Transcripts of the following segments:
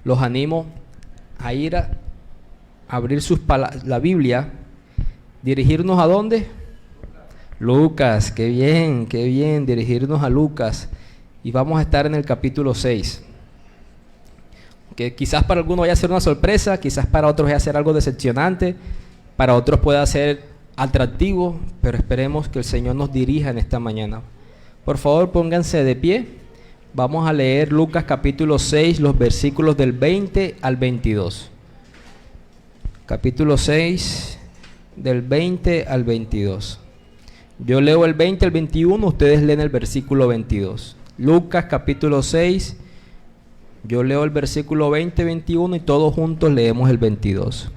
los animo a ir a abrir la Biblia, dirigirnos ¿a dónde? Lucas, qué bien, dirigirnos a Lucas. Y vamos a estar en el capítulo 6. Que quizás para algunos vaya a ser una sorpresa, quizás para otros vaya a ser algo decepcionante, para otros pueda ser atractivo, pero esperemos que el Señor nos dirija en esta mañana. Por favor, pónganse de pie. Vamos a leer Lucas capítulo 6, los versículos del 20 al 22. Capítulo 6, del 20 al 22. Yo leo el 20 al 21, ustedes leen el versículo 22. Lucas capítulo 6, yo leo el versículo 20, 21 y todos juntos leemos el 22.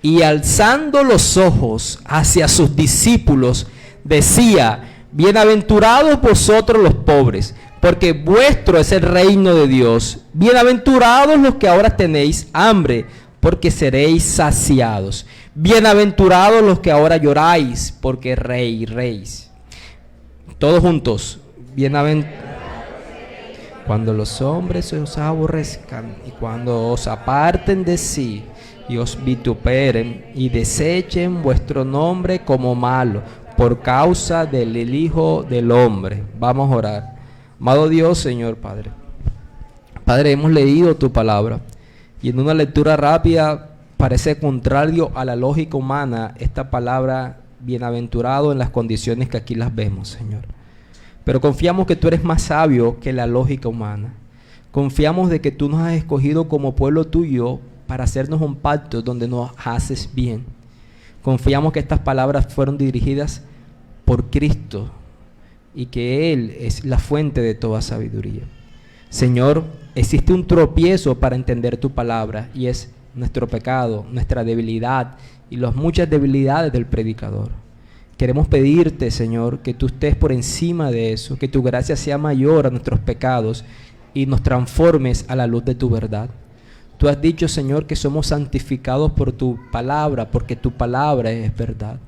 Y alzando los ojos hacia sus discípulos, decía: bienaventurados vosotros los pobres, porque vuestro es el reino de Dios. Bienaventurados los que ahora tenéis hambre, porque seréis saciados. Bienaventurados los que ahora lloráis, porque reiréis. Todos juntos. Bienaventurados cuando los hombres os aborrezcan y cuando os aparten de sí y os vituperen y desechen vuestro nombre como malo por causa del Hijo del Hombre. Vamos a orar. Amado Dios, Señor Padre. Padre, hemos leído tu palabra y en una lectura rápida parece contrario a la lógica humana esta palabra bienaventurado en las condiciones que aquí las vemos, Señor. Pero confiamos que tú eres más sabio que la lógica humana. Confiamos de que tú nos has escogido como pueblo tuyo para hacernos un pacto donde nos haces bien. Confiamos que estas palabras fueron dirigidas por Cristo y que Él es la fuente de toda sabiduría. Señor, existe un tropiezo para entender tu palabra y es nuestro pecado, nuestra debilidad y las muchas debilidades del predicador. Queremos pedirte, Señor, que tú estés por encima de eso, que tu gracia sea mayor a nuestros pecados y nos transformes a la luz de tu verdad. Tú has dicho, Señor, que somos santificados por tu palabra, porque tu palabra es verdad.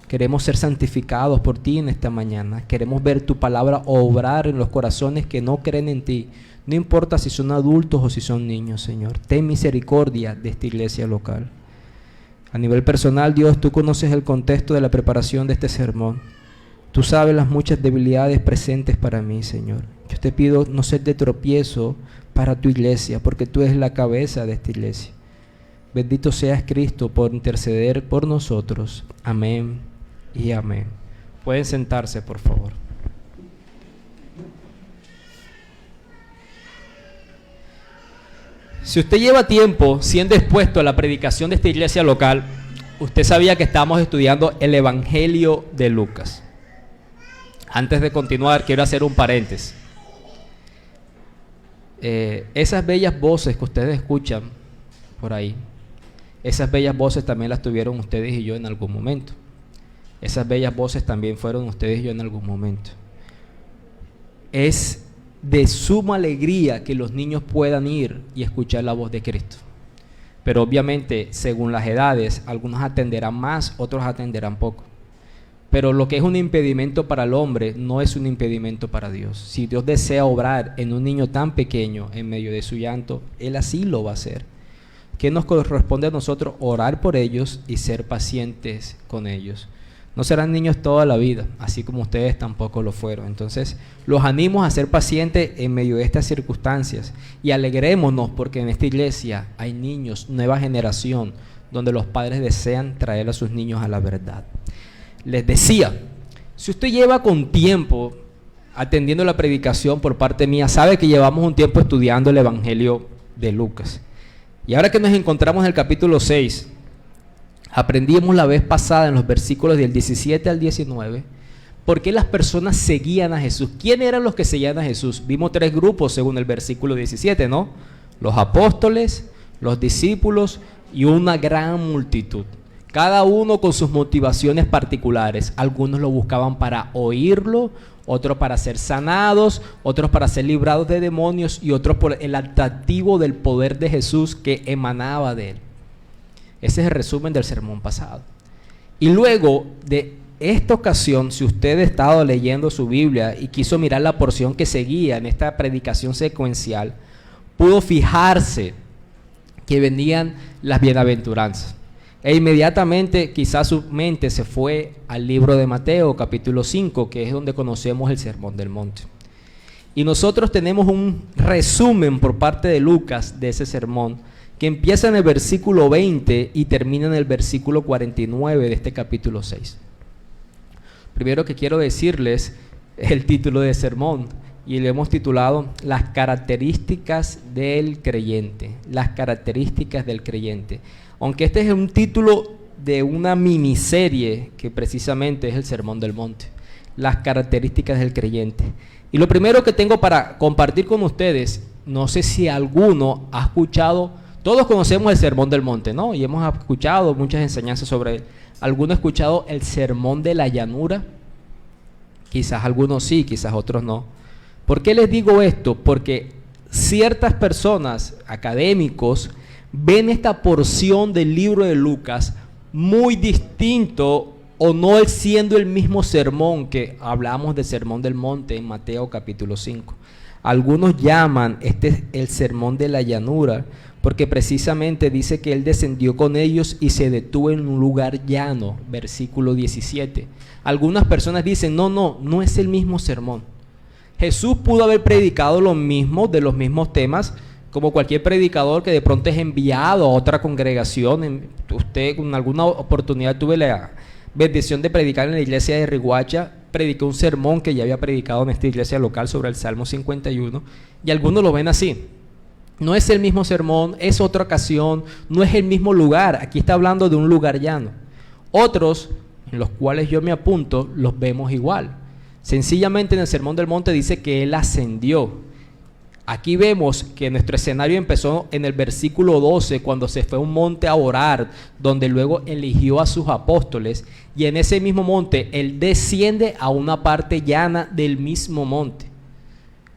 Queremos ser santificados por ti en esta mañana. Queremos ver tu palabra obrar en los corazones que no creen en ti. No importa si son adultos o si son niños, Señor. Ten misericordia de esta iglesia local. A nivel personal, Dios, tú conoces el contexto de la preparación de este sermón. Tú sabes las muchas debilidades presentes para mí, Señor. Yo te pido no ser de tropiezo para tu iglesia, porque tú eres la cabeza de esta iglesia. Bendito seas Cristo por interceder por nosotros. Amén y amén. Pueden sentarse, por favor. Si usted lleva tiempo siendo expuesto a la predicación de esta iglesia local, usted sabía que estamos estudiando el Evangelio de Lucas. Antes de continuar, quiero hacer un paréntesis. Esas bellas voces que ustedes escuchan por ahí, esas bellas voces también las tuvieron ustedes y yo en algún momento. Esas bellas voces también fueron ustedes y yo en algún momento. Es de suma alegría que los niños puedan ir y escuchar la voz de Cristo. Pero obviamente, según las edades, algunos atenderán más, otros atenderán poco. Pero lo que es un impedimento para el hombre no es un impedimento para Dios. Si Dios desea obrar en un niño tan pequeño en medio de su llanto, Él así lo va a hacer. ¿Qué nos corresponde a nosotros? Orar por ellos y ser pacientes con ellos. No serán niños toda la vida, así como ustedes tampoco lo fueron. Entonces, los animo a ser pacientes en medio de estas circunstancias y alegrémonos porque en esta iglesia hay niños, nueva generación, donde los padres desean traer a sus niños a la verdad. Les decía, si usted lleva con tiempo atendiendo la predicación por parte mía, sabe que llevamos un tiempo estudiando el Evangelio de Lucas. Y ahora que nos encontramos en el capítulo 6, aprendimos la vez pasada en los versículos del 17 al 19, por qué las personas seguían a Jesús. ¿Quiénes eran los que seguían a Jesús? Vimos 3 grupos según el versículo 17, ¿no? Los apóstoles, los discípulos y una gran multitud. Cada uno con sus motivaciones particulares. Algunos lo buscaban para oírlo, otros para ser sanados, otros para ser librados de demonios y otros por el atractivo del poder de Jesús que emanaba de él. Ese es el resumen del sermón pasado. Y luego de esta ocasión, si usted ha estado leyendo su Biblia y quiso mirar la porción que seguía en esta predicación secuencial, pudo fijarse que venían las bienaventuranzas. E inmediatamente quizás su mente se fue al libro de Mateo, capítulo 5, que es donde conocemos el Sermón del Monte. Y nosotros tenemos un resumen por parte de Lucas de ese sermón, que empieza en el versículo 20 y termina en el versículo 49 de este capítulo 6. Primero que quiero decirles el título del sermón, y le hemos titulado Las características del creyente. Las características del creyente. Aunque este es un título de una miniserie que precisamente es el Sermón del Monte. Las características del creyente. Y lo primero que tengo para compartir con ustedes, no sé si alguno ha escuchado, todos conocemos el Sermón del Monte, ¿no? Y hemos escuchado muchas enseñanzas sobre él. ¿Alguno ha escuchado el Sermón de la Llanura? Quizás algunos sí, quizás otros no. ¿Por qué les digo esto? Porque ciertas personas, académicos, ven esta porción del libro de Lucas muy distinto o no siendo el mismo sermón que hablamos del Sermón del Monte en Mateo capítulo 5. Algunos llaman el Sermón de la Llanura porque precisamente dice que él descendió con ellos y se detuvo en un lugar llano, versículo 17. Algunas personas dicen, no es el mismo sermón. Jesús pudo haber predicado lo mismo, de los mismos temas, como cualquier predicador que de pronto es enviado a otra congregación. Usted en alguna oportunidad tuve la bendición de predicar en la iglesia de Riguacha, predicó un sermón que ya había predicado en esta iglesia local sobre el Salmo 51, y algunos lo ven así. No es el mismo sermón, es otra ocasión, no es el mismo lugar. Aquí está hablando de un lugar llano. Otros, en los cuales yo me apunto, los vemos igual. Sencillamente en el Sermón del Monte dice que él ascendió. Aquí vemos que nuestro escenario empezó en el versículo 12, cuando se fue a un monte a orar, donde luego eligió a sus apóstoles, y en ese mismo monte él desciende a una parte llana del mismo monte.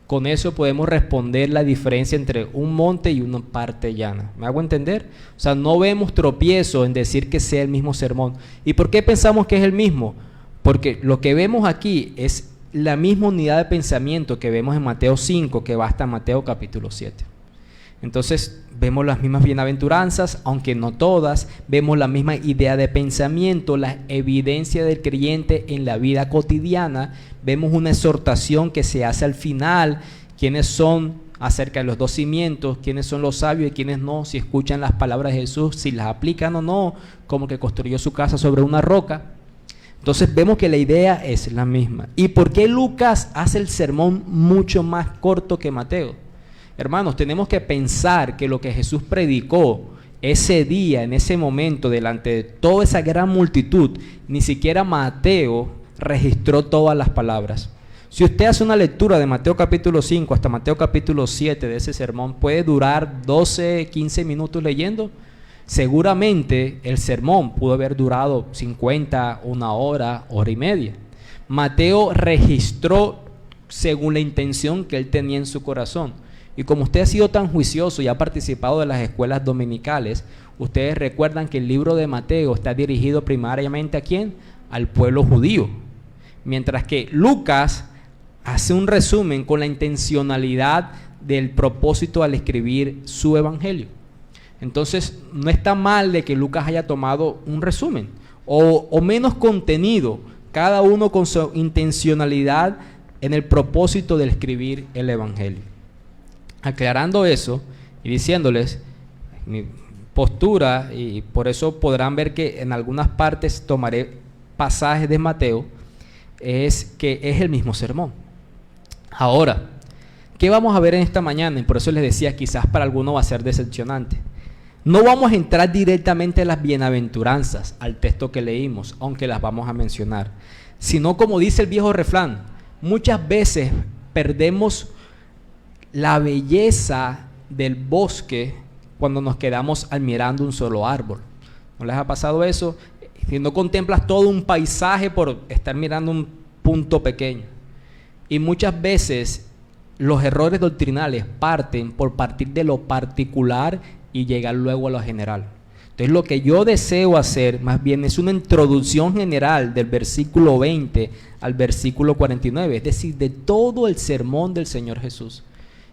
Con eso podemos responder la diferencia entre un monte y una parte llana. ¿Me hago entender? O sea, no vemos tropiezo en decir que sea el mismo sermón. ¿Y por qué pensamos que es el mismo? Porque lo que vemos aquí es la misma unidad de pensamiento que vemos en Mateo 5, que va hasta Mateo capítulo 7. Entonces vemos las mismas bienaventuranzas, aunque no todas, vemos la misma idea de pensamiento, la evidencia del creyente en la vida cotidiana, vemos una exhortación que se hace al final, quiénes son acerca de los dos cimientos, quiénes son los sabios y quiénes no, si escuchan las palabras de Jesús, si las aplican o no, como que construyó su casa sobre una roca. Entonces vemos que la idea es la misma. ¿Y por qué Lucas hace el sermón mucho más corto que Mateo? Hermanos, tenemos que pensar que lo que Jesús predicó ese día, en ese momento, delante de toda esa gran multitud, ni siquiera Mateo registró todas las palabras. Si usted hace una lectura de Mateo capítulo 5 hasta Mateo capítulo 7 de ese sermón, puede durar 12, 15 minutos leyendo. Seguramente el sermón pudo haber durado 50, una hora, hora y media. Mateo registró según la intención que él tenía en su corazón. Y como usted ha sido tan juicioso y ha participado de las escuelas dominicales, ustedes recuerdan que el libro de Mateo está dirigido primariamente ¿a quién? Al pueblo judío. Mientras que Lucas hace un resumen con la intencionalidad del propósito al escribir su evangelio. Entonces, no está mal de que Lucas haya tomado un resumen o menos contenido, cada uno con su intencionalidad en el propósito de escribir el evangelio. Aclarando eso y diciéndoles mi postura, y por eso podrán ver que en algunas partes tomaré pasajes de Mateo, es que es el mismo sermón. Ahora, ¿qué vamos a ver en esta mañana? Y por eso les decía, quizás para algunos va a ser decepcionante. No vamos a entrar directamente a las bienaventuranzas, al texto que leímos, aunque las vamos a mencionar, sino como dice el viejo refrán, muchas veces perdemos la belleza del bosque cuando nos quedamos admirando un solo árbol. ¿No les ha pasado eso? Si no contemplas todo un paisaje por estar mirando un punto pequeño. Y muchas veces los errores doctrinales parten por partir de lo particular y llegar luego a lo general. Entonces lo que yo deseo hacer más bien es una introducción general del versículo 20 al versículo 49, es decir, de todo el sermón del Señor Jesús.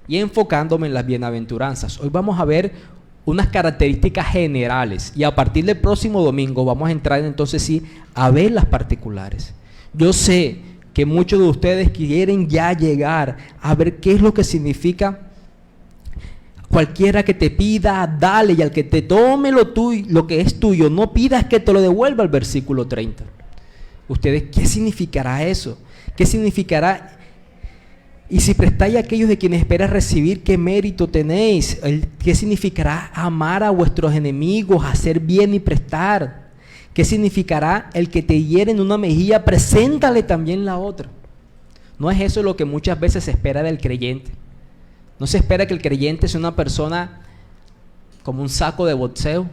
y enfocándome en las bienaventuranzas. Hoy vamos a ver unas características generales y a partir del próximo domingo vamos a entrar entonces sí a ver las particulares. Yo sé que muchos de ustedes quieren ya llegar a ver qué es lo que significa cualquiera que te pida, dale, y al que te tome lo que es tuyo, no pidas que te lo devuelva, el versículo 30. Ustedes, ¿qué significará eso? ¿Qué significará? Y si prestáis a aquellos de quienes esperas recibir, ¿qué mérito tenéis? ¿Qué significará amar a vuestros enemigos, hacer bien y prestar? ¿Qué significará el que te hiere en una mejilla, preséntale también la otra? ¿No es eso lo que muchas veces se espera del creyente? No se espera que el creyente sea una persona como un saco de boxeo,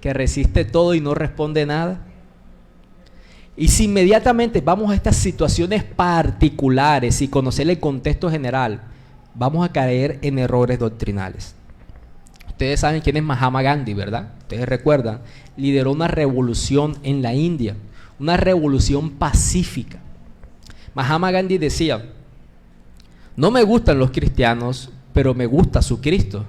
que resiste todo y no responde nada. Y si inmediatamente vamos a estas situaciones particulares y conocer el contexto general, vamos a caer en errores doctrinales. Ustedes saben quién es Mahatma Gandhi, ¿verdad? Ustedes recuerdan, lideró una revolución en la India, una revolución pacífica. Mahatma Gandhi decía: no me gustan los cristianos, pero me gusta su Cristo.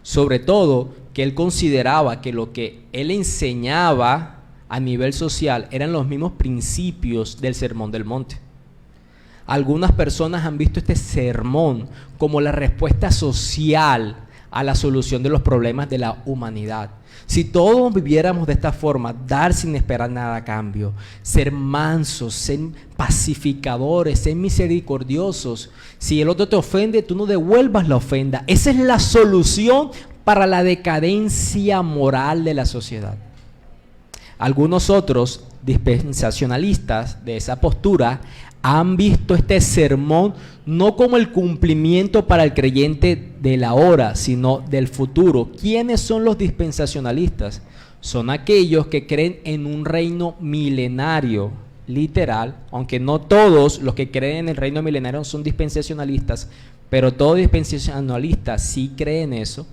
Sobre todo que él consideraba que lo que él enseñaba a nivel social eran los mismos principios del Sermón del Monte. Algunas personas han visto este sermón como la respuesta social a la solución de los problemas de la humanidad. Si todos viviéramos de esta forma, dar sin esperar nada a cambio, ser mansos, ser pacificadores, ser misericordiosos, si el otro te ofende, tú no devuelvas la ofenda. Esa es la solución para la decadencia moral de la sociedad. Algunos otros dispensacionalistas de esa postura han visto este sermón no como el cumplimiento para el creyente de la hora, sino del futuro. ¿Quiénes son los dispensacionalistas? Son aquellos que creen en un reino milenario, literal, aunque no todos los que creen en el reino milenario son dispensacionalistas, pero todo dispensacionalista sí cree en eso,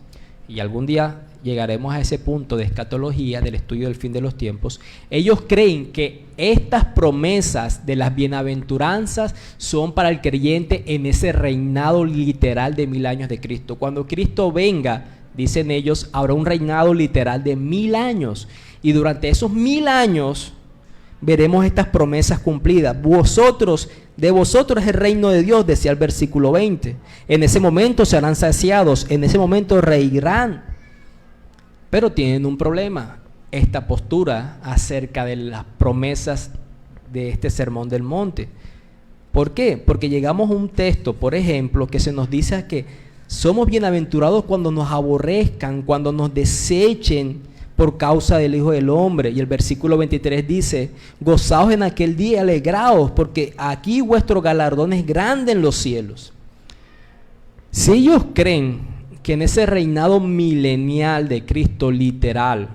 y algún día llegaremos a ese punto de escatología, del estudio del fin de los tiempos. Ellos creen que estas promesas de las bienaventuranzas son para el creyente en ese reinado literal de 1000 años de Cristo. Cuando Cristo venga, dicen ellos, habrá un reinado literal de 1000 años. Y durante esos 1000 años veremos estas promesas cumplidas. De vosotros es el reino de Dios, decía el versículo 20. En ese momento serán saciados, en ese momento reirán. Pero tienen un problema, esta postura acerca de las promesas de este Sermón del Monte. ¿Por qué? Porque llegamos a un texto, por ejemplo, que se nos dice que somos bienaventurados cuando nos aborrezcan, cuando nos desechen por causa del Hijo del Hombre. Y el versículo 23 dice: gozaos en aquel día y alegraos, porque aquí vuestro galardón es grande en los cielos. Si ellos creen que en ese reinado milenial de Cristo literal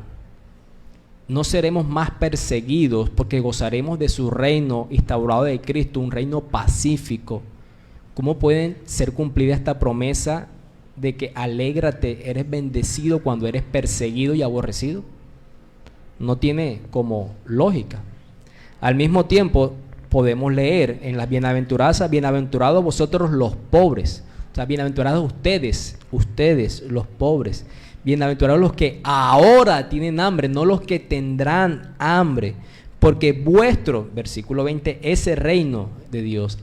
no seremos más perseguidos porque gozaremos de su reino instaurado de Cristo, un reino pacífico, ¿cómo pueden ser cumplida esta promesa de que alégrate, eres bendecido cuando eres perseguido y aborrecido? No tiene como lógica. Al mismo tiempo podemos leer en las bienaventuranzas: bienaventurados vosotros los pobres. O sea, bienaventurados ustedes los pobres. Bienaventurados los que ahora tienen hambre, no los que tendrán hambre. Porque vuestro, versículo 20, ese reino de Dios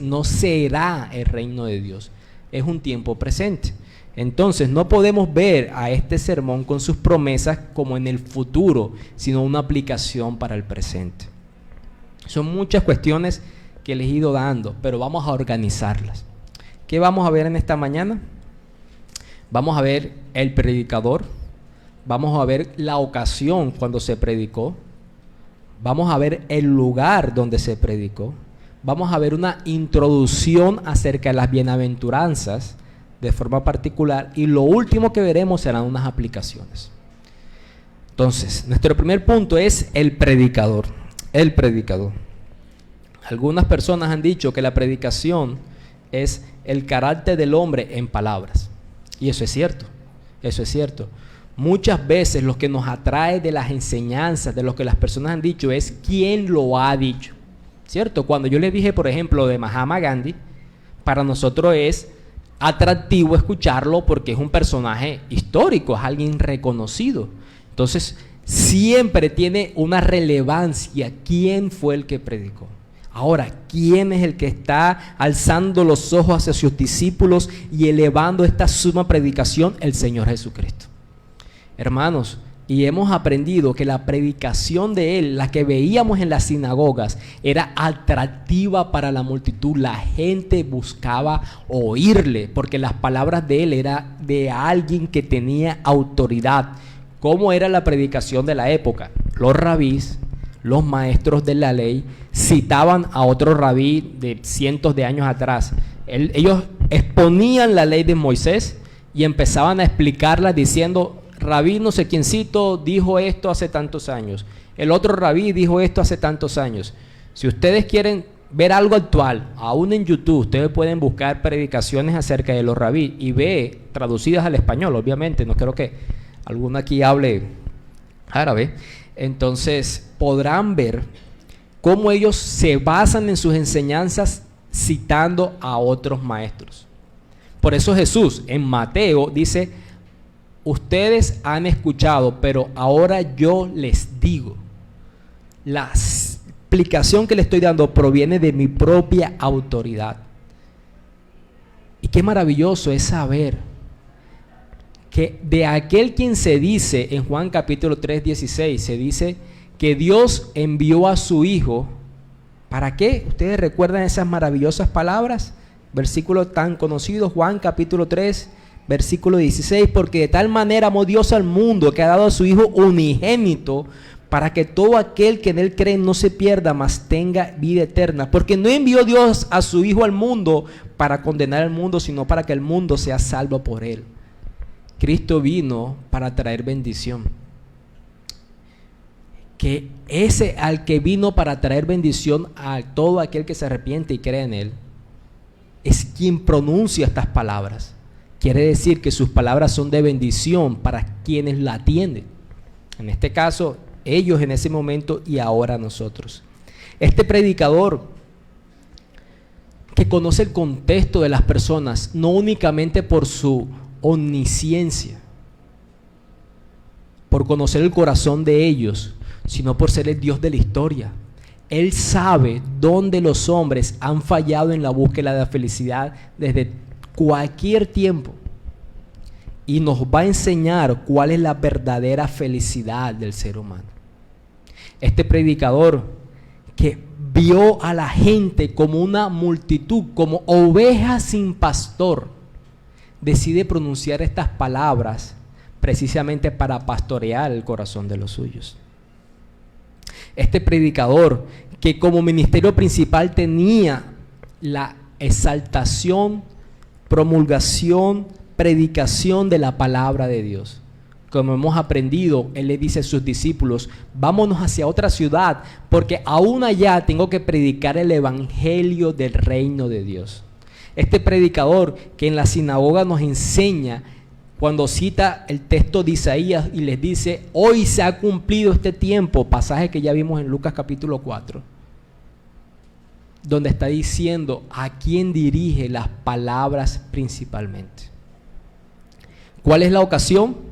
no será el reino de Dios. Es un tiempo presente. Entonces no podemos ver a este sermón con sus promesas como en el futuro, sino una aplicación para el presente. Son muchas cuestiones que les he ido dando, pero vamos a organizarlas. ¿Qué vamos a ver en esta mañana? Vamos a ver el predicador, vamos a ver la ocasión cuando se predicó, vamos a ver el lugar donde se predicó, vamos a ver una introducción acerca de las bienaventuranzas de forma particular, y lo último que veremos serán unas aplicaciones. Entonces, nuestro primer punto es el predicador. El predicador. Algunas personas han dicho que la predicación es el carácter del hombre en palabras. Y eso es cierto, eso es cierto. Muchas veces lo que nos atrae de las enseñanzas, de lo que las personas han dicho, es quién lo ha dicho, ¿cierto? Cuando yo les dije, por ejemplo, de Mahatma Gandhi, para nosotros es atractivo escucharlo porque es un personaje histórico, es alguien reconocido. Entonces, siempre tiene una relevancia quién fue el que predicó. Ahora, ¿quién es el que está alzando los ojos hacia sus discípulos y elevando esta suma predicación? El Señor Jesucristo. Hermanos, y hemos aprendido que la predicación de Él, la que veíamos en las sinagogas, era atractiva para la multitud. La gente buscaba oírle, porque las palabras de Él eran de alguien que tenía autoridad. ¿Cómo era la predicación de la época? Los rabís, los maestros de la ley, citaban a otro rabí de cientos de años atrás. Ellos exponían la ley de Moisés y empezaban a explicarla diciendo: rabí no sé quiéncito dijo esto hace tantos años, el otro rabí dijo esto hace tantos años. Si ustedes quieren ver algo actual, aún en YouTube, ustedes pueden buscar predicaciones acerca de los rabí y ve traducidas al español, obviamente, no creo que alguno aquí hable árabe. Entonces podrán ver cómo ellos se basan en sus enseñanzas citando a otros maestros. Por eso Jesús en Mateo dice: ustedes han escuchado, pero ahora yo les digo. La explicación que le estoy dando proviene de mi propia autoridad. Y qué maravilloso es saber que de aquel quien se dice en Juan capítulo 3, 16, se dice que Dios envió a su Hijo. ¿Para qué? ¿Ustedes recuerdan esas maravillosas palabras? Versículo tan conocido, Juan capítulo 3, versículo 16, porque de tal manera amó Dios al mundo que ha dado a su Hijo unigénito, para que todo aquel que en Él cree no se pierda, mas tenga vida eterna. Porque no envió Dios a su Hijo al mundo para condenar al mundo, sino para que el mundo sea salvo por Él. Cristo vino para traer bendición. Que ese al que vino para traer bendición a todo aquel que se arrepiente y cree en Él, es quien pronuncia estas palabras. Quiere decir que sus palabras son de bendición para quienes la atienden. En este caso, ellos en ese momento y ahora nosotros. Este predicador que conoce el contexto de las personas, no únicamente por su omnisciencia, por conocer el corazón de ellos, sino por ser el Dios de la historia. Él sabe dónde los hombres han fallado en la búsqueda de la felicidad desde cualquier tiempo, y nos va a enseñar cuál es la verdadera felicidad del ser humano. Este predicador que vio a la gente como una multitud, como ovejas sin pastor, decide pronunciar estas palabras precisamente para pastorear el corazón de los suyos. Este predicador que como ministerio principal tenía la exaltación, promulgación, predicación de la palabra de Dios. Como hemos aprendido, Él le dice a sus discípulos: vámonos hacia otra ciudad, porque aún allá tengo que predicar el evangelio del reino de Dios. Este predicador que en la sinagoga nos enseña, cuando cita el texto de Isaías y les dice: hoy se ha cumplido este tiempo, pasaje que ya vimos en Lucas capítulo 4, donde está diciendo a quién dirige las palabras principalmente. ¿Cuál es la ocasión?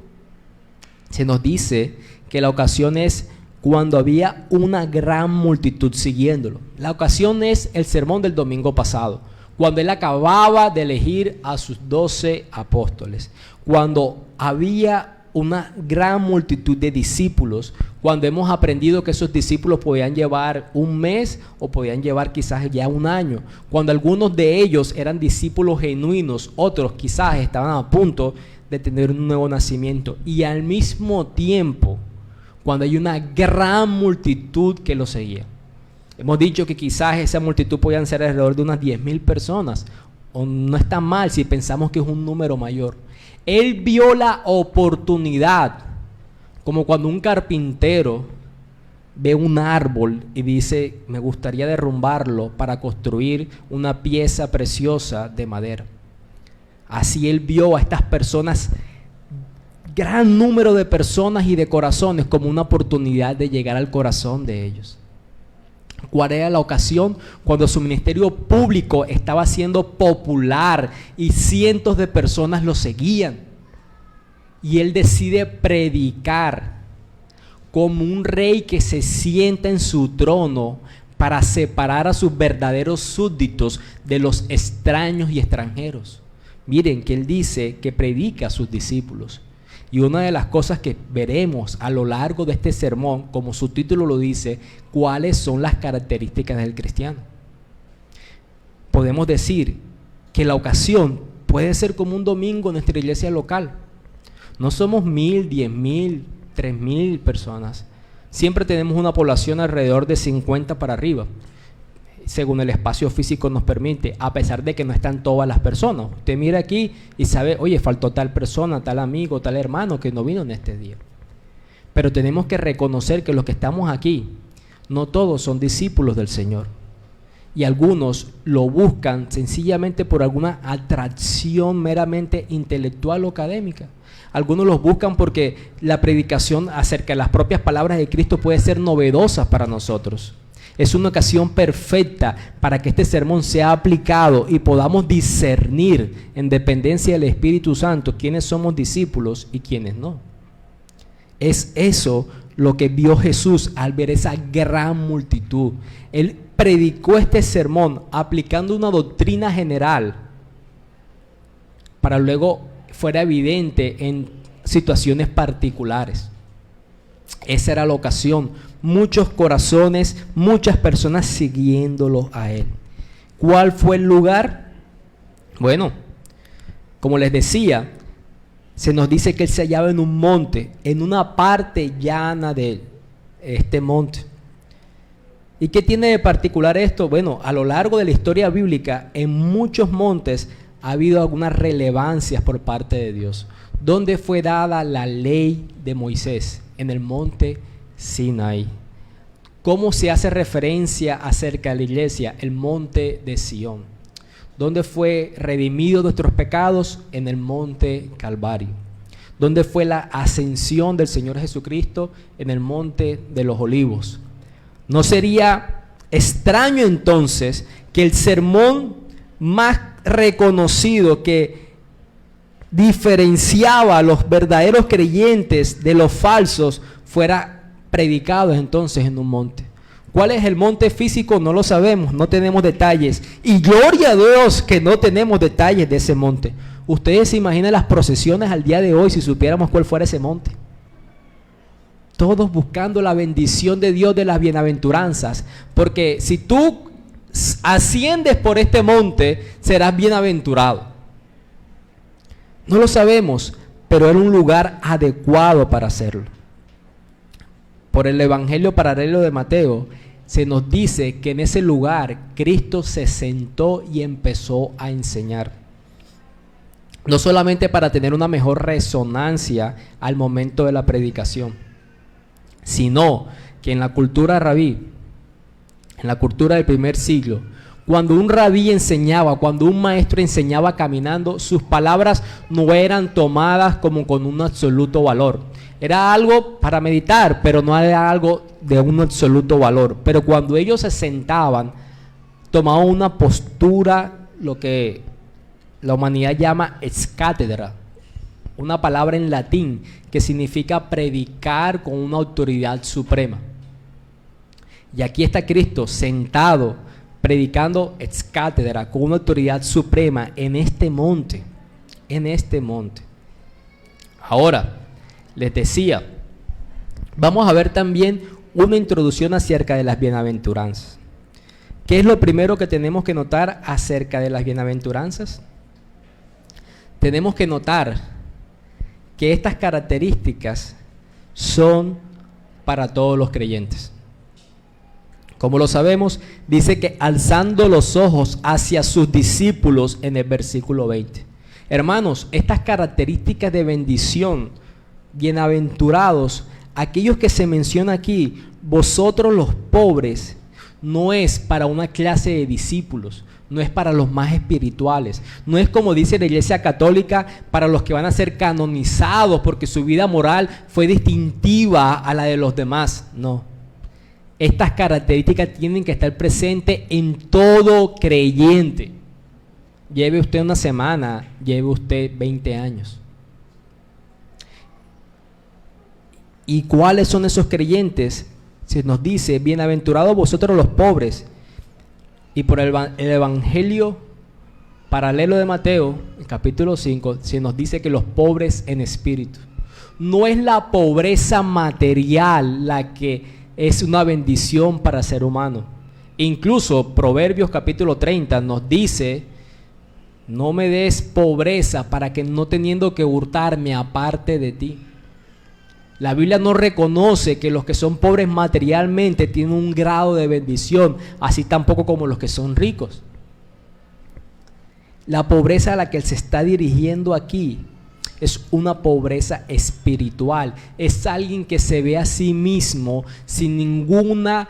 Se nos dice que la ocasión es cuando había una gran multitud siguiéndolo. La ocasión es el sermón del domingo pasado, cuando Él acababa de elegir a sus 12 apóstoles, cuando había una gran multitud de discípulos, cuando hemos aprendido que esos discípulos podían llevar un mes o podían llevar quizás ya un año, cuando algunos de ellos eran discípulos genuinos, otros quizás estaban a punto de tener un nuevo nacimiento, y al mismo tiempo cuando hay una gran multitud que lo seguía. Hemos dicho que quizás esa multitud podían ser alrededor de unas 10,000 personas, o no está mal si pensamos que es un número mayor. Él vio la oportunidad, como cuando un carpintero ve un árbol y dice: me gustaría derrumbarlo para construir una pieza preciosa de madera. Así Él vio a estas personas, gran número de personas y de corazones, como una oportunidad de llegar al corazón de ellos. ¿Cuál era la ocasión? Cuando su ministerio público estaba siendo popular y cientos de personas lo seguían. Y él decide predicar como un rey que se sienta en su trono para separar a sus verdaderos súbditos de los extraños y extranjeros. Miren que él dice que predica a sus discípulos. Y una de las cosas que veremos a lo largo de este sermón, como su título lo dice, cuáles son las características del cristiano. Podemos decir que la ocasión puede ser como un domingo en nuestra iglesia local. No somos 1,000, 10,000, 3,000 personas. Siempre tenemos una población alrededor de 50 para arriba, según el espacio físico nos permite, a pesar de que no están todas las personas. Usted mira aquí y sabe, oye, faltó tal persona, tal amigo, tal hermano que no vino en este día. Pero tenemos que reconocer que los que estamos aquí, no todos son discípulos del Señor. Y algunos lo buscan sencillamente por alguna atracción meramente intelectual o académica. Algunos los buscan porque la predicación acerca de las propias palabras de Cristo puede ser novedosa para nosotros. Es una ocasión perfecta para que este sermón sea aplicado y podamos discernir en dependencia del Espíritu Santo quiénes somos discípulos y quiénes no. Es eso lo que vio Jesús al ver esa gran multitud. Él predicó este sermón aplicando una doctrina general para luego fuera evidente en situaciones particulares. Esa era la ocasión. Muchos corazones, muchas personas siguiéndolo a él. ¿Cuál fue el lugar? Bueno, como les decía, se nos dice que él se hallaba en un monte, en una parte llana de este monte. ¿Y qué tiene de particular esto? Bueno, a lo largo de la historia bíblica, en muchos montes ha habido algunas relevancias por parte de Dios. ¿Dónde fue dada la ley de Moisés? En el monte Sinaí. ¿Cómo se hace referencia acerca de la iglesia? El monte de Sión. ¿Dónde fue redimido nuestros pecados? En el monte Calvario. ¿Dónde fue la ascensión del Señor Jesucristo? En el monte de los Olivos. ¿No sería extraño entonces que el sermón más reconocido que diferenciaba a los verdaderos creyentes de los falsos fuera predicado entonces en un monte? ¿Cuál es el monte físico? No lo sabemos, no tenemos detalles. Y gloria a Dios que no tenemos detalles de ese monte. Ustedes se imaginan las procesiones al día de hoy si supiéramos cuál fuera ese monte. Todos buscando la bendición de Dios de las bienaventuranzas. Porque si tú asciendes por este monte, serás bienaventurado. No lo sabemos, pero era un lugar adecuado para hacerlo. Por el Evangelio paralelo de Mateo, se nos dice que en ese lugar Cristo se sentó y empezó a enseñar. No solamente para tener una mejor resonancia al momento de la predicación, sino que en la cultura rabí, en la cultura del primer siglo, cuando un rabí enseñaba, cuando un maestro enseñaba caminando, sus palabras no eran tomadas como con un absoluto valor. Era algo para meditar, pero no era algo de un absoluto valor. Pero cuando ellos se sentaban, tomaban una postura, lo que la humanidad llama ex cátedra, una palabra en latín que significa predicar con una autoridad suprema. Y aquí está Cristo sentado, predicando ex cátedra, con una autoridad suprema en este monte, en este monte. Ahora, les decía, vamos a ver también una introducción acerca de las bienaventuranzas. ¿Qué es lo primero que tenemos que notar acerca de las bienaventuranzas? Tenemos que notar que estas características son para todos los creyentes. Como lo sabemos, dice que alzando los ojos hacia sus discípulos en el versículo 20. Hermanos, estas características de bendición, bienaventurados, aquellos que se menciona aquí, vosotros los pobres, no es para una clase de discípulos, no es para los más espirituales, no es como dice la Iglesia Católica, para los que van a ser canonizados porque su vida moral fue distintiva a la de los demás, no. Estas características tienen que estar presentes en todo creyente. Lleve usted una semana, lleve usted 20 años. ¿Y cuáles son esos creyentes? Se nos dice, bienaventurados vosotros los pobres. Y por el Evangelio paralelo de Mateo, en capítulo 5, se nos dice que los pobres en espíritu. No es la pobreza material la que es una bendición para el ser humano. Incluso Proverbios capítulo 30 nos dice, no me des pobreza para que no teniendo que hurtarme aparte de ti. La Biblia no reconoce que los que son pobres materialmente tienen un grado de bendición, así tampoco como los que son ricos. La pobreza a la que él se está dirigiendo aquí es una pobreza espiritual. Es alguien que se ve a sí mismo sin ninguna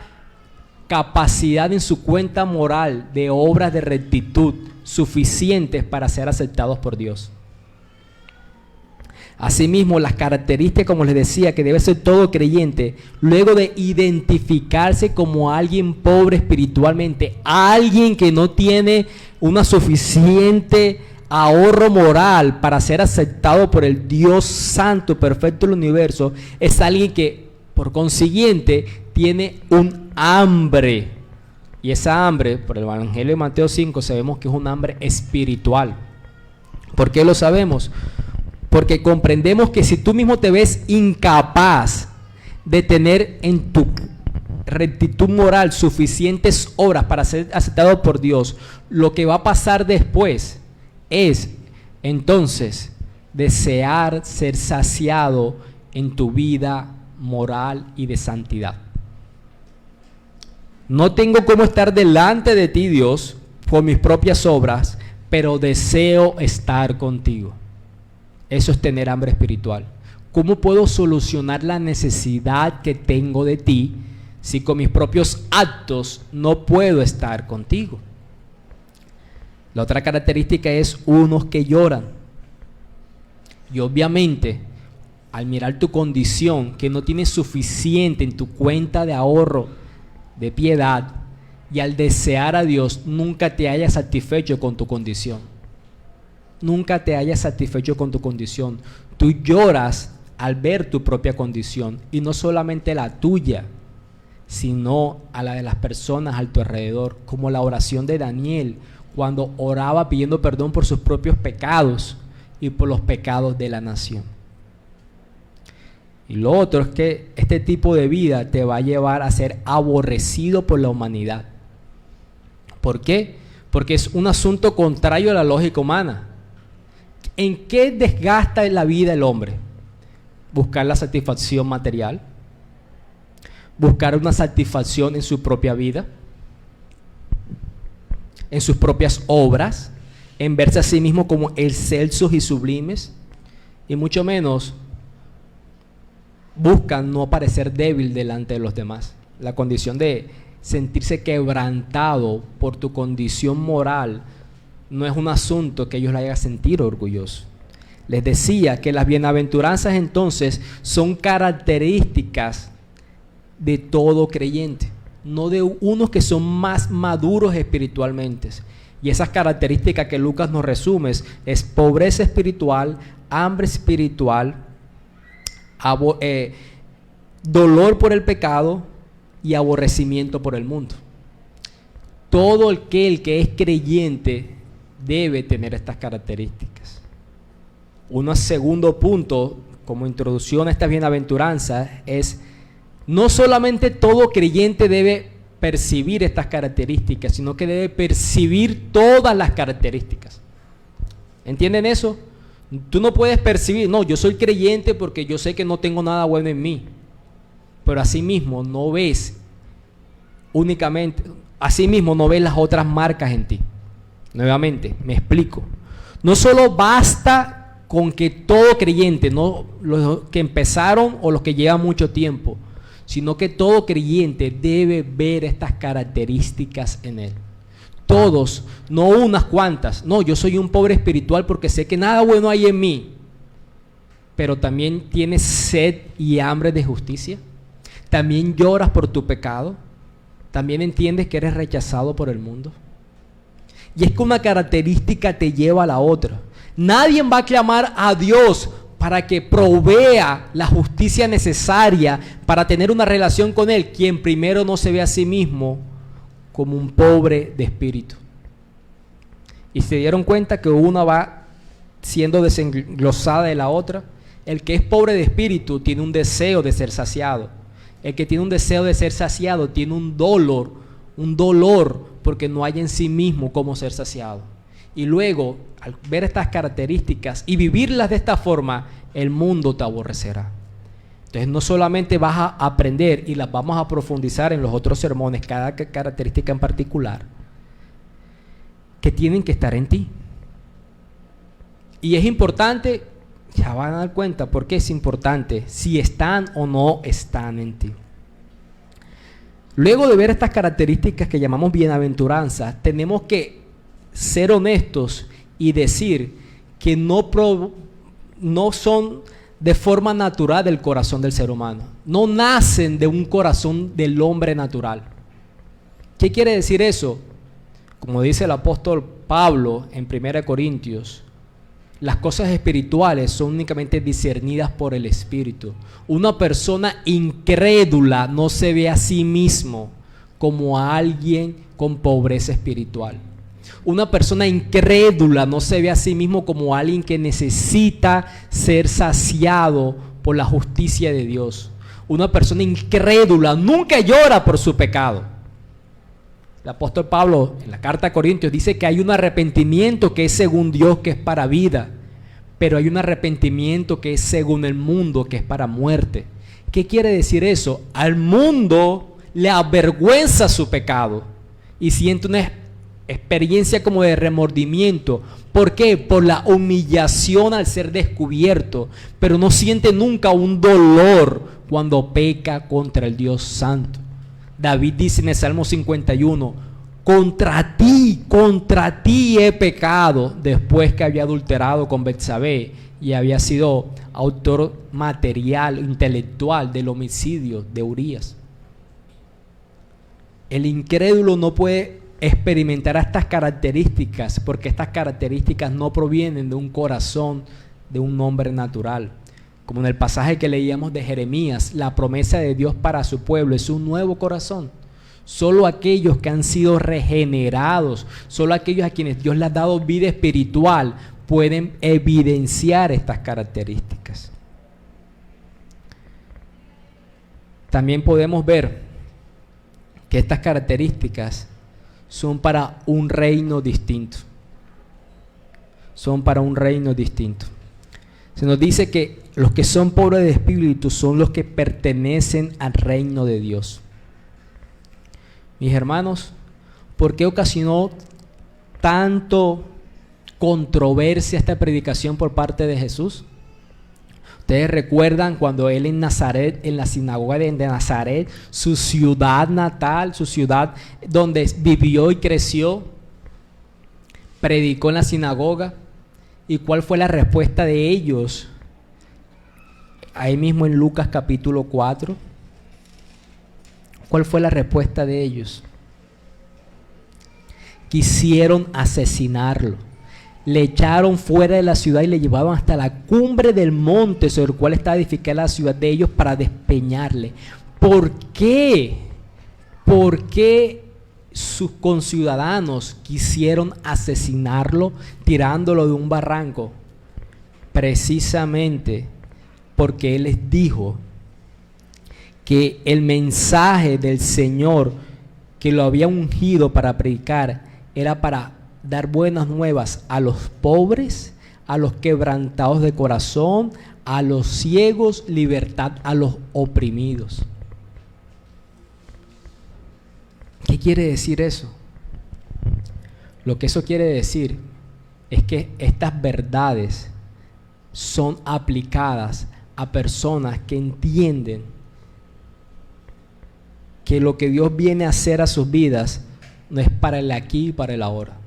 capacidad en su cuenta moral de obras de rectitud suficientes para ser aceptados por Dios. Asimismo, las características, como les decía, que debe ser todo creyente, luego de identificarse como alguien pobre espiritualmente, alguien que no tiene una suficiente ahorro moral para ser aceptado por el Dios santo, perfecto del universo, es alguien que, por consiguiente, tiene un hambre. Y esa hambre, por el Evangelio de Mateo 5, sabemos que es un hambre espiritual. ¿Por qué lo sabemos? Porque comprendemos que si tú mismo te ves incapaz de tener en tu rectitud moral suficientes obras para ser aceptado por Dios, lo que va a pasar después es entonces desear ser saciado en tu vida moral y de santidad. No tengo cómo estar delante de ti, Dios, por mis propias obras, pero deseo estar contigo. Eso es tener hambre espiritual. ¿Cómo puedo solucionar la necesidad que tengo de ti si con mis propios actos no puedo estar contigo? La otra característica es unos que lloran. Y obviamente, al mirar tu condición, que no tienes suficiente en tu cuenta de ahorro, de piedad, y al desear a Dios, nunca te hayas satisfecho con tu condición. Nunca te hayas satisfecho con tu condición. Tú lloras al ver tu propia condición, y no solamente la tuya, sino a la de las personas a tu alrededor, como la oración de Daniel, cuando oraba pidiendo perdón por sus propios pecados y por los pecados de la nación. Y lo otro es que este tipo de vida te va a llevar a ser aborrecido por la humanidad. ¿Por qué? Porque es un asunto contrario a la lógica humana. ¿En qué desgasta la vida el hombre? Buscar la satisfacción material, buscar una satisfacción en su propia vida, en sus propias obras, en verse a sí mismo como excelsos y sublimes, y mucho menos buscan no parecer débil delante de los demás. La condición de sentirse quebrantado por tu condición moral no es un asunto que ellos le hagan sentir orgulloso. Les decía que las bienaventuranzas entonces son características de todo creyente, no de unos que son más maduros espiritualmente. Y esas características que Lucas nos resume es pobreza espiritual, hambre espiritual, dolor por el pecado y aborrecimiento por el mundo. Todo aquel que es creyente debe tener estas características. Un segundo punto, como introducción a estas bienaventuranzas, es no solamente todo creyente debe percibir estas características, sino que debe percibir todas las características. ¿Entienden eso? Tú no puedes percibir, no, yo soy creyente porque yo sé que no tengo nada bueno en mí, pero asimismo no ves únicamente, asimismo no ves las otras marcas en ti. Nuevamente, me explico. No solo basta con que todo creyente, no los que empezaron o los que llevan mucho tiempo, sino que todo creyente debe ver estas características en él. Todos, no unas cuantas. No, yo soy un pobre espiritual porque sé que nada bueno hay en mí, pero también tienes sed y hambre de justicia. ¿También lloras por tu pecado? ¿También entiendes que eres rechazado por el mundo? Y es que una característica te lleva a la otra. Nadie va a clamar a Dios para que provea la justicia necesaria para tener una relación con Él, quien primero no se ve a sí mismo como un pobre de espíritu. Y se dieron cuenta que una va siendo desenglosada de la otra. El que es pobre de espíritu tiene un deseo de ser saciado. El que tiene un deseo de ser saciado tiene un dolor porque no hay en sí mismo cómo ser saciado. Y luego, al ver estas características y vivirlas de esta forma, el mundo te aborrecerá. Entonces no solamente vas a aprender, y las vamos a profundizar en los otros sermones, cada característica en particular, que tienen que estar en ti. Y es importante, ya van a dar cuenta por qué es importante, si están o no están en ti. Luego de ver estas características que llamamos bienaventuranzas, tenemos que ser honestos y decir que no son de forma natural del corazón del ser humano. No nacen de un corazón del hombre natural. ¿Qué quiere decir eso? Como dice el apóstol Pablo en 1 Corintios, las cosas espirituales son únicamente discernidas por el Espíritu. Una persona incrédula no se ve a sí mismo como a alguien con pobreza espiritual. Una persona incrédula no se ve a sí mismo como alguien que necesita ser saciado por la justicia de Dios. Una persona incrédula nunca llora por su pecado. El apóstol Pablo en la carta a Corintios dice que hay un arrepentimiento que es según Dios, que es para vida, pero hay un arrepentimiento que es según el mundo, que es para muerte. ¿Qué quiere decir eso? Al mundo le avergüenza su pecado y siente una experiencia como de remordimiento. ¿Por qué? Por la humillación al ser descubierto, pero no siente nunca un dolor cuando peca contra el Dios Santo. David dice en el Salmo 51, contra ti he pecado, después que había adulterado con Betsabé y había sido autor material, intelectual del homicidio de Urías. El incrédulo no puede experimentar estas características porque estas características no provienen de un corazón de un hombre natural. Como en el pasaje que leíamos de Jeremías, la promesa de Dios para su pueblo es un nuevo corazón. Solo aquellos que han sido regenerados, solo aquellos a quienes Dios les ha dado vida espiritual pueden evidenciar estas características. También podemos ver que estas características son para un reino distinto. Son para un reino distinto. Se nos dice que los que son pobres de espíritu son los que pertenecen al reino de Dios. Mis hermanos, ¿por qué ocasionó tanto controversia esta predicación por parte de Jesús? Ustedes recuerdan cuando él en Nazaret, en la sinagoga de Nazaret, su ciudad natal, su ciudad donde vivió y creció, predicó en la sinagoga. ¿Y cuál fue la respuesta de ellos? Ahí mismo en Lucas capítulo 4. ¿Cuál fue la respuesta de ellos? Quisieron asesinarlo. Le echaron fuera de la ciudad y le llevaron hasta la cumbre del monte sobre el cual estaba edificada la ciudad de ellos para despeñarle. ¿Por qué? ¿Por qué sus conciudadanos quisieron asesinarlo tirándolo de un barranco? Precisamente porque él les dijo que el mensaje del Señor que lo había ungido para predicar era para dar buenas nuevas a los pobres, a los quebrantados de corazón, a los ciegos, libertad a los oprimidos. ¿Qué quiere decir eso? Lo que eso quiere decir es que estas verdades son aplicadas a personas que entienden que lo que Dios viene a hacer a sus vidas no es para el aquí y para el ahora.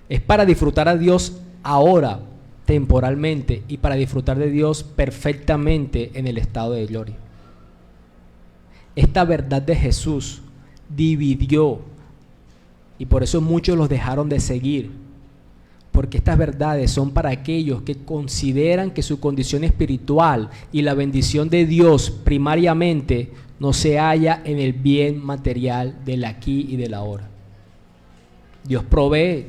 Es para disfrutar a Dios ahora, temporalmente, y para disfrutar de Dios perfectamente en el estado de gloria. esta verdad de Jesús dividió y por eso muchos los dejaron de seguir, porque estas verdades son para aquellos que consideran que su condición espiritual y la bendición de Dios primariamente no se halla en el bien material del aquí y del ahora. Dios provee,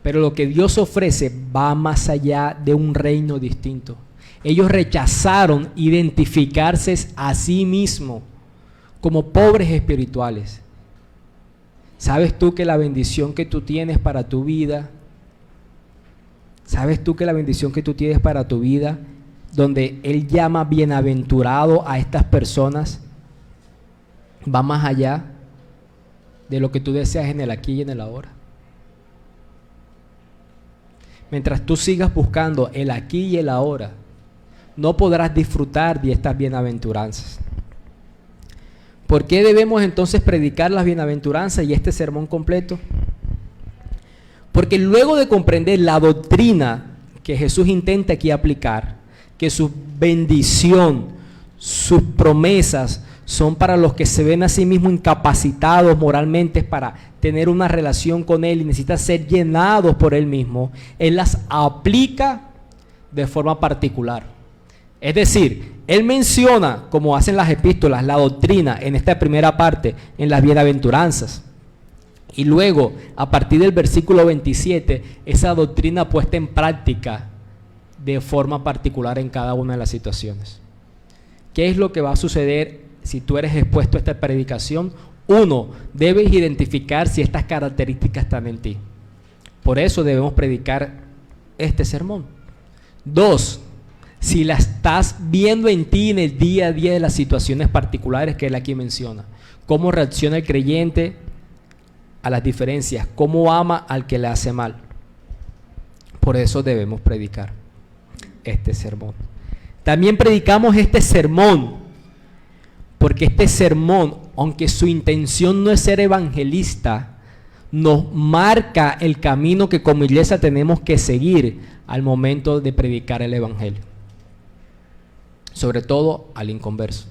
pero lo que Dios ofrece va más allá de un reino distinto. Ellos rechazaron identificarse a sí mismos como pobres espirituales. ¿Sabes tú que la bendición que tú tienes para tu vida, donde Él llama bienaventurado a estas personas, va más allá de lo que tú deseas en el aquí y en el ahora? Mientras tú sigas buscando el aquí y el ahora, no podrás disfrutar de estas bienaventuranzas. ¿Por qué debemos entonces predicar las bienaventuranzas y este sermón completo? Porque luego de comprender la doctrina que Jesús intenta aquí aplicar, que su bendición, sus promesas son para los que se ven a sí mismos incapacitados moralmente para tener una relación con Él y necesitan ser llenados por Él mismo, Él las aplica de forma particular. Es decir, Él menciona, como hacen las epístolas, la doctrina en esta primera parte, en las bienaventuranzas. Y luego, a partir del versículo 27, esa doctrina puesta en práctica de forma particular en cada una de las situaciones. ¿Qué es lo que va a suceder si tú eres expuesto a esta predicación? Uno, debes identificar si estas características están en ti. Por eso debemos predicar este sermón. Dos, si la estás viendo en ti en el día a día de las situaciones particulares que él aquí menciona. Cómo reacciona el creyente a las diferencias, cómo ama al que le hace mal. Por eso debemos predicar este sermón. También predicamos este sermón, porque este sermón, aunque su intención no es ser evangelista, nos marca el camino que como iglesia tenemos que seguir al momento de predicar el evangelio. Sobre todo al inconverso.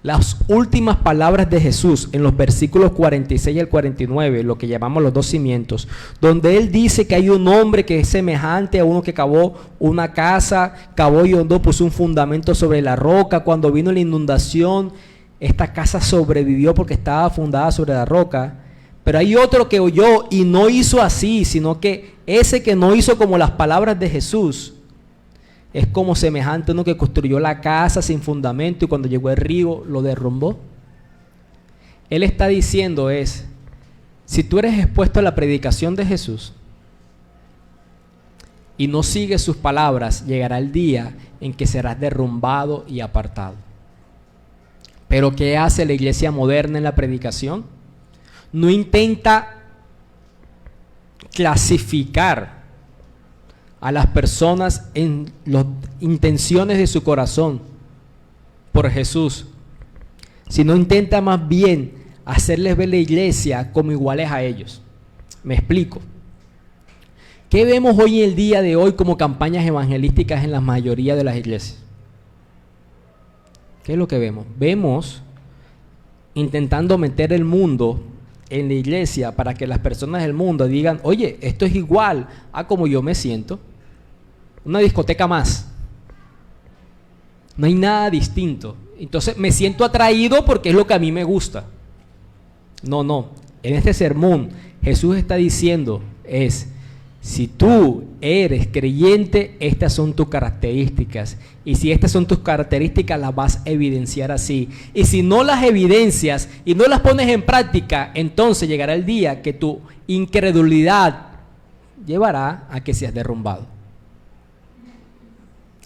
Las últimas palabras de Jesús en los versículos 46 y el 49, lo que llamamos los dos cimientos, donde Él dice que hay un hombre que es semejante a uno que cavó una casa, cavó y hondó, puso un fundamento sobre la roca. Cuando vino la inundación, esta casa sobrevivió porque estaba fundada sobre la roca. Pero hay otro que oyó y no hizo así, sino que ese que no hizo como las palabras de Jesús, es como semejante a uno que construyó la casa sin fundamento y cuando llegó el río lo derrumbó. Él está diciendo si tú eres expuesto a la predicación de Jesús y no sigues sus palabras, llegará el día en que serás derrumbado y apartado. Pero ¿qué hace la iglesia moderna en la predicación? No intenta clasificar a las personas en las intenciones de su corazón por Jesús, sino intenta más bien hacerles ver la iglesia como iguales a ellos. Me explico. ¿Qué vemos hoy en el día de hoy como campañas evangelísticas en la mayoría de las iglesias? ¿Qué es lo que vemos? Vemos intentando meter el mundo en la iglesia para que las personas del mundo digan, oye, esto es igual a como yo me siento. Una discoteca más. No hay nada distinto. Entonces me siento atraído porque es lo que a mí me gusta. No. En este sermón Jesús está diciendo si tú eres creyente, estas son tus características. Y si estas son tus características, las vas a evidenciar así. Y si no las evidencias y no las pones en práctica, entonces llegará el día que tu incredulidad llevará a que seas derrumbado.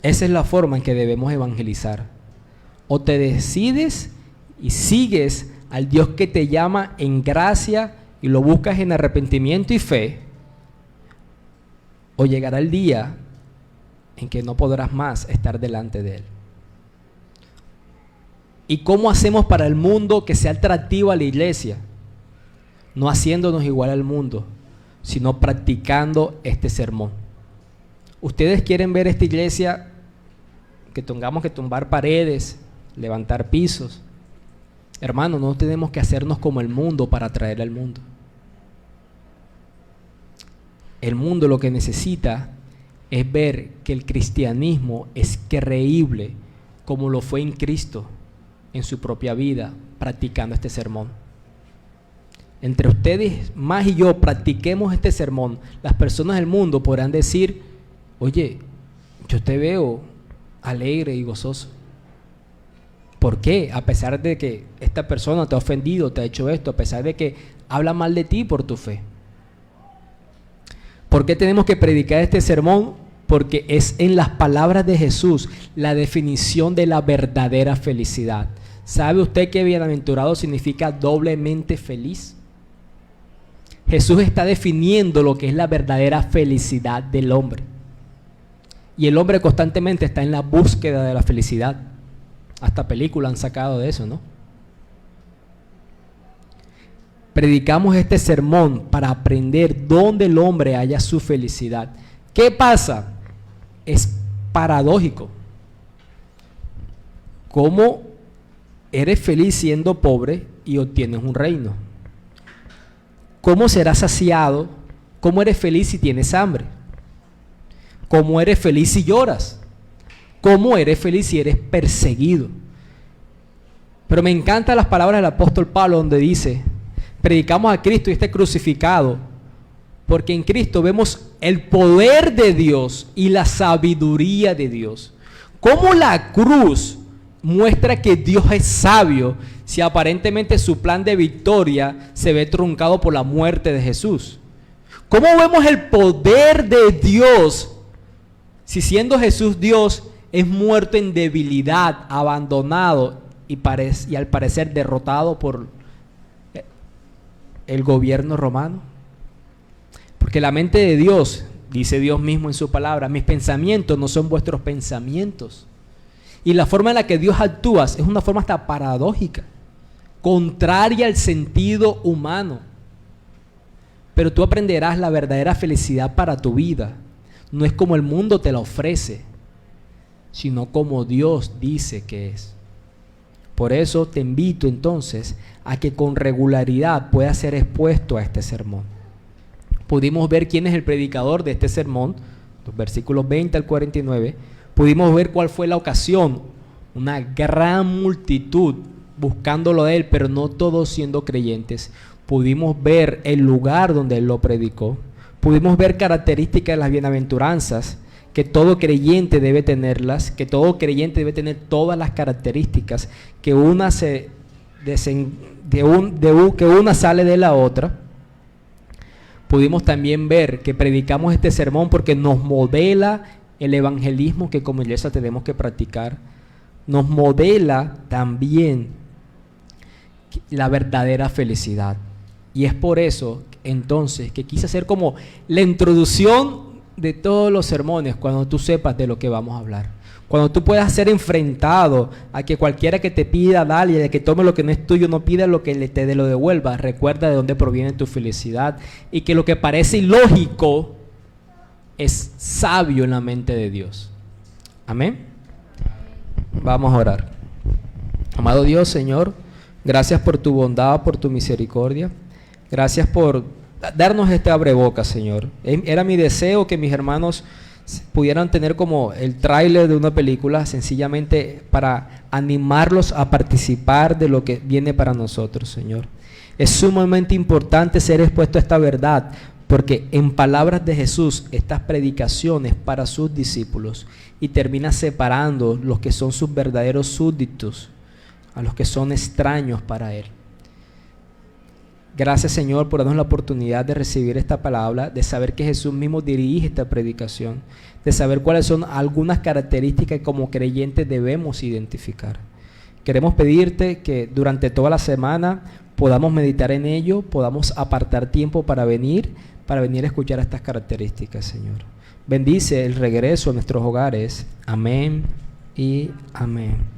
Esa es la forma en que debemos evangelizar. O te decides y sigues al Dios que te llama en gracia y lo buscas en arrepentimiento y fe, o llegará el día en que no podrás más estar delante de Él. ¿Y cómo hacemos para el mundo que sea atractivo a la iglesia? No haciéndonos igual al mundo, sino practicando este sermón. ¿Ustedes quieren ver esta iglesia que tengamos que tumbar paredes, levantar pisos. Hermano, no tenemos que hacernos como el mundo para atraer al mundo. El mundo lo que necesita es ver que el cristianismo es creíble como lo fue en Cristo, en su propia vida, practicando este sermón. Entre ustedes más y yo practiquemos este sermón, las personas del mundo podrán decir: oye, yo te veo alegre y gozoso. ¿Por qué? A pesar de que esta persona te ha ofendido, te ha hecho esto, a pesar de que habla mal de ti por tu fe. ¿Por qué tenemos que predicar este sermón? Porque es en las palabras de Jesús la definición de la verdadera felicidad. ¿Sabe usted que bienaventurado significa doblemente feliz? Jesús está definiendo lo que es la verdadera felicidad del hombre. Y el hombre constantemente está en la búsqueda de la felicidad. Hasta películas han sacado de eso, ¿no? Predicamos este sermón para aprender dónde el hombre halla su felicidad. ¿Qué pasa? Es paradójico. ¿Cómo eres feliz siendo pobre y obtienes un reino? ¿Cómo serás saciado? ¿Cómo eres feliz si tienes hambre? ¿Cómo eres feliz si lloras? ¿Cómo eres feliz si eres perseguido? Pero me encantan las palabras del apóstol Pablo, donde dice: predicamos a Cristo y este crucificado, porque en Cristo vemos el poder de Dios y la sabiduría de Dios. ¿Cómo la cruz muestra que Dios es sabio si aparentemente su plan de victoria se ve truncado por la muerte de Jesús? ¿Cómo vemos el poder de Dios si, siendo Jesús Dios, es muerto en debilidad, abandonado y al parecer derrotado por el gobierno romano? Porque la mente de Dios, dice Dios mismo en su palabra: mis pensamientos no son vuestros pensamientos. Y la forma en la que Dios actúa es una forma hasta paradójica, contraria al sentido humano. Pero tú aprenderás la verdadera felicidad para tu vida. No es como el mundo te la ofrece, sino como Dios dice que es. Por eso te invito entonces a que con regularidad puedas ser expuesto a este sermón. Pudimos ver quién es el predicador de este sermón, los versículos 20 al 49. Pudimos ver cuál fue la ocasión: una gran multitud buscándolo de él, pero no todos siendo creyentes. Pudimos ver el lugar donde él lo predicó. Pudimos ver características de las bienaventuranzas, que todo creyente debe tenerlas, que todo creyente debe tener todas las características, que una sale de la otra. Pudimos también ver que predicamos este sermón porque nos modela el evangelismo que como iglesia tenemos que practicar. Nos modela también la verdadera felicidad. Y es por eso entonces que quise hacer como la introducción de todos los sermones, cuando tú sepas de lo que vamos a hablar, cuando tú puedas ser enfrentado a que cualquiera que te pida, dale, de que tome lo que no es tuyo, no pida lo que te lo devuelva. Recuerda de dónde proviene tu felicidad, y que lo que parece ilógico es sabio en la mente de Dios. Amén. Vamos a orar. Amado Dios, Señor, gracias por tu bondad, por tu misericordia. Gracias por darnos este abrebocas, Señor. Era mi deseo que mis hermanos pudieran tener como el tráiler de una película, sencillamente para animarlos a participar de lo que viene para nosotros, Señor. Es sumamente importante ser expuesto a esta verdad, porque en palabras de Jesús, estas predicaciones para sus discípulos, y termina separando los que son sus verdaderos súbditos a los que son extraños para Él. Gracias, Señor, por darnos la oportunidad de recibir esta palabra, de saber que Jesús mismo dirige esta predicación, de saber cuáles son algunas características que como creyentes debemos identificar. Queremos pedirte que durante toda la semana podamos meditar en ello, podamos apartar tiempo para venir a escuchar estas características, Señor. Bendice el regreso a nuestros hogares. Amén y amén.